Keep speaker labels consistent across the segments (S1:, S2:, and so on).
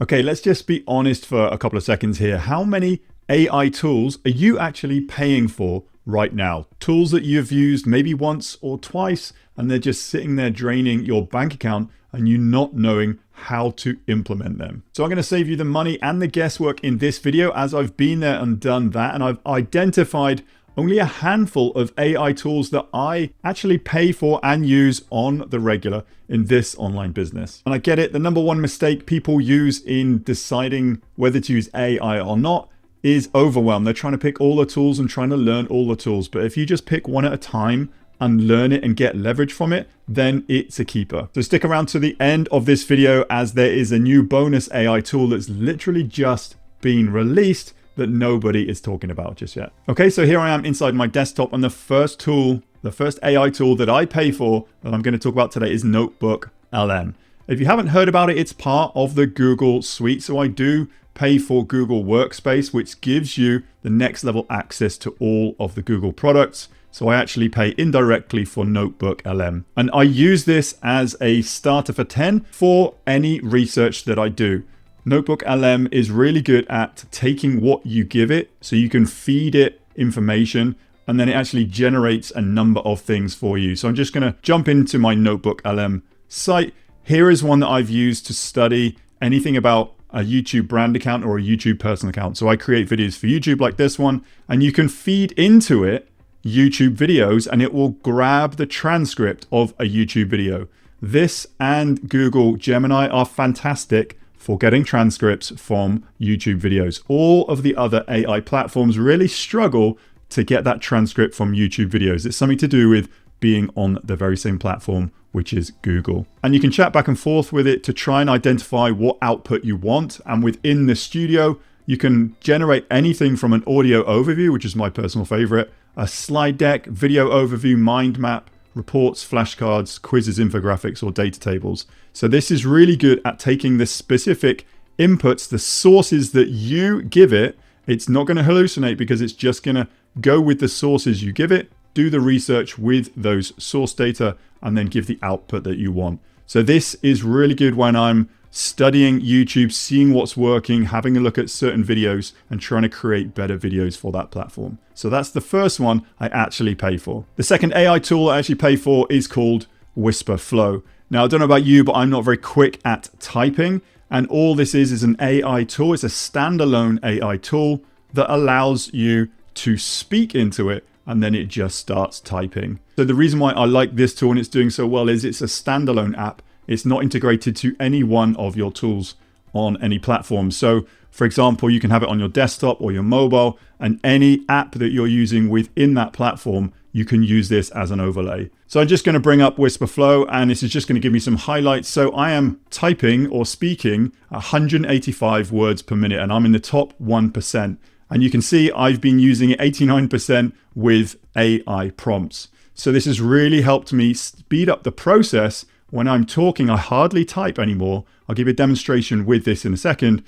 S1: Okay, let's just be honest for a couple of seconds here. How many AI tools are you actually paying for right now? Tools that you've used maybe once or twice, and they're just sitting there draining your bank account and you not knowing how to implement them. So I'm going to save you the money and the guesswork in this video, as I've been there and done that, and I've identified only a handful of AI tools that I actually pay for and use on the regular in this online business. And I get it, the number one mistake people use in deciding whether to use AI or not is overwhelm. They're trying to pick all the tools and trying to learn all the tools. But if you just pick one at a time and learn it and get leverage from it, then it's a keeper. So stick around to the end of this video, as there is a new bonus AI tool that's literally just been released that nobody is talking about just yet. Okay, so here I am inside my desktop, and the first AI tool that I pay for that I'm going to talk about today is Notebook LM. If you haven't heard about it, it's part of the Google suite. So I do pay for Google Workspace, which gives you the next level access to all of the Google products. So I actually pay indirectly for Notebook LM. And I use this as a starter for 10 for any research that I do. Notebook LM is really good at taking what you give it, so you can feed it information, and then it actually generates a number of things for you. So I'm just going to jump into my Notebook LM site. Here is one that I've used to study anything about a YouTube brand account or a YouTube personal account. So I create videos for YouTube like this one, and you can feed into it YouTube videos and it will grab the transcript of a YouTube video. This and Google Gemini are fantastic for getting transcripts from YouTube videos. All of the other AI platforms really struggle to get that transcript from YouTube videos. It's something to do with being on the very same platform, which is Google. And you can chat back and forth with it to try and identify what output you want. And within the studio, you can generate anything from an audio overview, which is my personal favorite, a slide deck, video overview, mind map, reports, flashcards, quizzes, infographics, or data tables. So this is really good at taking the specific inputs, the sources that you give it. It's not going to hallucinate because it's just going to go with the sources you give it, do the research with those source data, and then give the output that you want. So this is really good when I'm studying YouTube, seeing what's working, having a look at certain videos and trying to create better videos for that platform. So that's the first one I actually pay for. The second AI tool I actually pay for is called Whisper Flow. Now, I don't know about you, but I'm not very quick at typing. And all this is an AI tool. It's a standalone AI tool that allows you to speak into it, and then it just starts typing. So the reason why I like this tool and it's doing so well is it's a standalone app. It's not integrated to any one of your tools on any platform. So for example, you can have it on your desktop or your mobile, and any app that you're using within that platform, you can use this as an overlay. So I'm just going to bring up Whisper Flow, and this is just going to give me some highlights. So I am typing or speaking 185 words per minute, and I'm in the top 1%. And you can see I've been using it 89% with AI prompts. So this has really helped me speed up the process. When I'm talking, I hardly type anymore. I'll give you a demonstration with this in a second,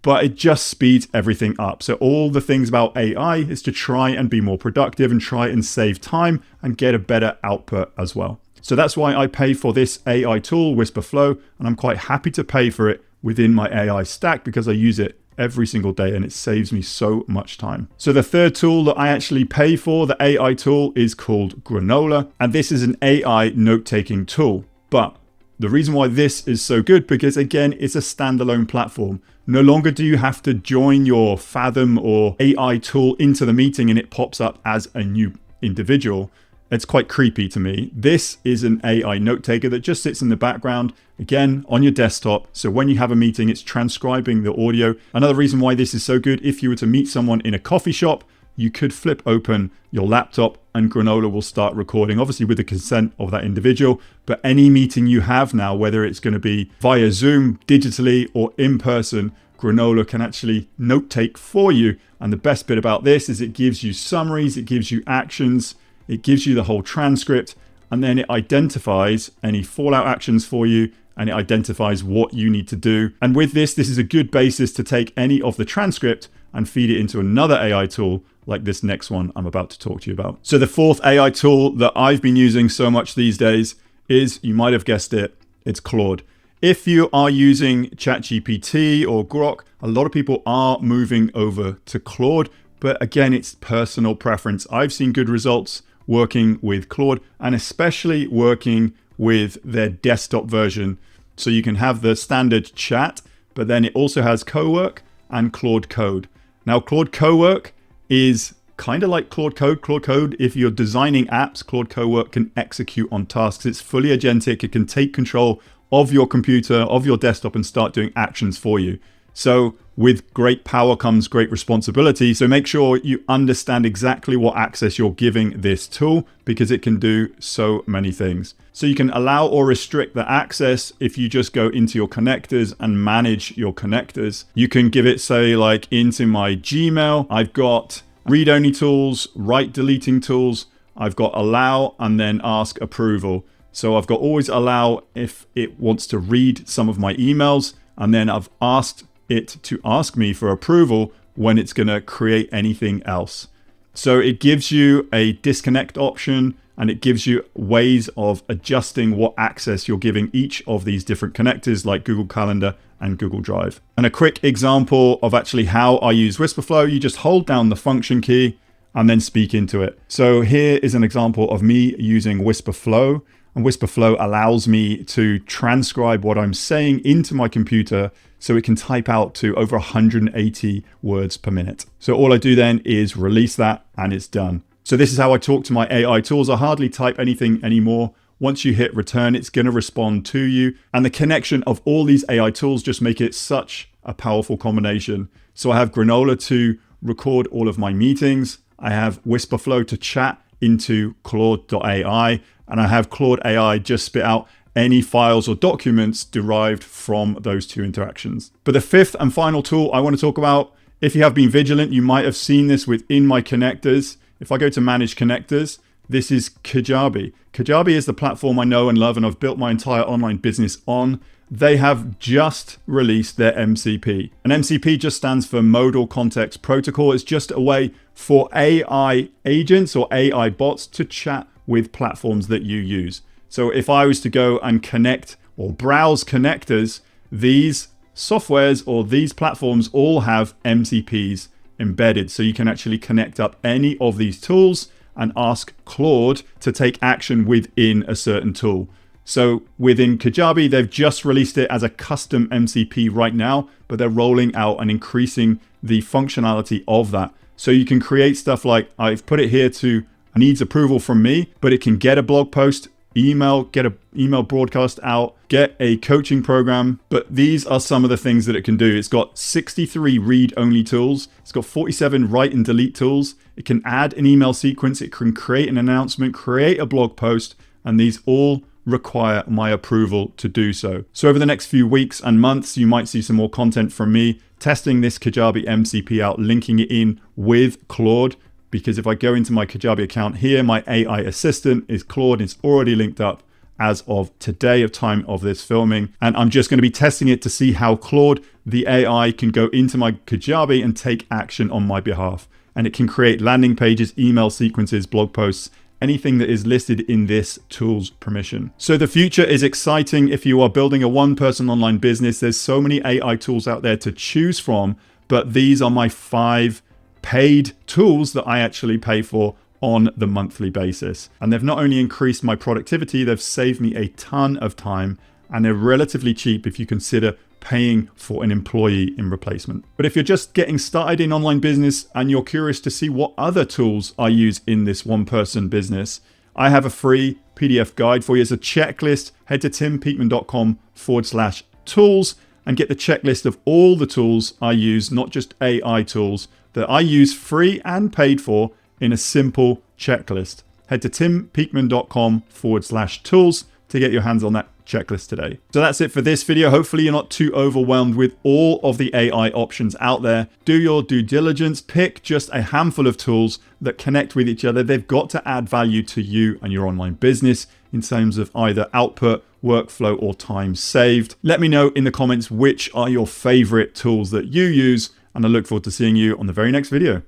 S1: but it just speeds everything up. So all the things about AI is to try and be more productive and try and save time and get a better output as well. So that's why I pay for this AI tool, Whisper Flow, and I'm quite happy to pay for it within my AI stack because I use it every single day and it saves me so much time. So the third tool that I actually pay for, the AI tool, is called Granola, and this is an AI note-taking tool. But the reason why this is so good, because again, it's a standalone platform. No longer do you have to join your Fathom or AI tool into the meeting and it pops up as a new individual. It's quite creepy to me. This is an AI note taker that just sits in the background, again, on your desktop. So when you have a meeting, it's transcribing the audio. Another reason why this is so good, if you were to meet someone in a coffee shop, you could flip open your laptop and Granola will start recording, obviously with the consent of that individual. But any meeting you have now, whether it's going to be via Zoom, digitally, or in person, Granola can actually note take for you. And the best bit about this is it gives you summaries, it gives you actions, it gives you the whole transcript, and then it identifies any fallout actions for you, and it identifies what you need to do. And with this is a good basis to take any of the transcript and feed it into another AI tool like this next one I'm about to talk to you about. So the fourth AI tool that I've been using so much these days is, you might have guessed it, it's Claude. If you are using ChatGPT or Grok, a lot of people are moving over to Claude, but again, it's personal preference. I've seen good results working with Claude and especially working with their desktop version. So you can have the standard chat, but then it also has Cowork and Claude Code. Now, Claude Cowork is kind of like Claude Code. Claude Code, if you're designing apps, Claude Cowork can execute on tasks. It's fully agentic. It can take control of your computer, of your desktop, and start doing actions for you. So with great power comes great responsibility. So make sure you understand exactly what access you're giving this tool, because it can do so many things. So you can allow or restrict the access if you just go into your connectors and manage your connectors. You can give it, say, like into my Gmail, I've got read-only tools, write deleting tools. I've got allow and then ask approval. So I've got always allow if it wants to read some of my emails, and then I've asked it to ask me for approval when it's going to create anything else. So it gives you a disconnect option, and it gives you ways of adjusting what access you're giving each of these different connectors like Google Calendar and Google Drive. And a quick example of actually how I use Whisperflow, you just hold down the function key and then speak into it. So here is an example of me using Whisperflow. And Whisperflow allows me to transcribe what I'm saying into my computer so it can type out to over 180 words per minute. So all I do then is release that and it's done. So this is how I talk to my AI tools. I hardly type anything anymore. Once you hit return, it's going to respond to you. And the connection of all these AI tools just make it such a powerful combination. So I have Granola to record all of my meetings. I have Whisperflow to chat into Claude.ai. And I have Claude AI just spit out any files or documents derived from those two interactions. But the fifth and final tool I want to talk about, if you have been vigilant, you might have seen this within my connectors. If I go to manage connectors, this is Kajabi. Kajabi is the platform I know and love and I've built my entire online business on. They have just released their MCP. And MCP just stands for Modal Context Protocol. It's just a way for AI agents or AI bots to chat with platforms that you use. So if I was to go and connect or browse connectors, these softwares or these platforms all have MCPs embedded. So you can actually connect up any of these tools and ask Claude to take action within a certain tool. So within Kajabi, they've just released it as a custom MCP right now, but they're rolling out and increasing the functionality of that. So you can create stuff like, I've put it here to needs approval from me, but it can get a blog post, get an email broadcast out, get a coaching program. But these are some of the things that it can do. It's got 63 read-only tools. It's got 47 write and delete tools. It can add an email sequence. It can create an announcement, create a blog post, and these all require my approval to do so. So over the next few weeks and months, you might see some more content from me testing this Kajabi MCP out, linking it in with Claude. Because if I go into my Kajabi account here, my AI assistant is Claude. It's already linked up as of today of time of this filming. And I'm just going to be testing it to see how Claude, the AI, can go into my Kajabi and take action on my behalf. And it can create landing pages, email sequences, blog posts, anything that is listed in this tool's permission. So the future is exciting. If you are building a one-person online business, there's so many AI tools out there to choose from, but these are my 5 paid tools that I actually pay for on the monthly basis. And they've not only increased my productivity, they've saved me a ton of time, and they're relatively cheap if you consider paying for an employee in replacement. But if you're just getting started in online business and you're curious to see what other tools I use in this one-person business, I have a free PDF guide for you. It's a checklist. Head to timpeakman.com/tools and get the checklist of all the tools I use, not just AI tools, that I use free and paid for in a simple checklist. Head to timpeakman.com/tools to get your hands on that checklist today. So that's it for this video. Hopefully you're not too overwhelmed with all of the AI options out there. Do your due diligence, pick just a handful of tools that connect with each other. They've got to add value to you and your online business in terms of either output, workflow, or time saved. Let me know in the comments which are your favorite tools that you use, and I look forward to seeing you on the very next video.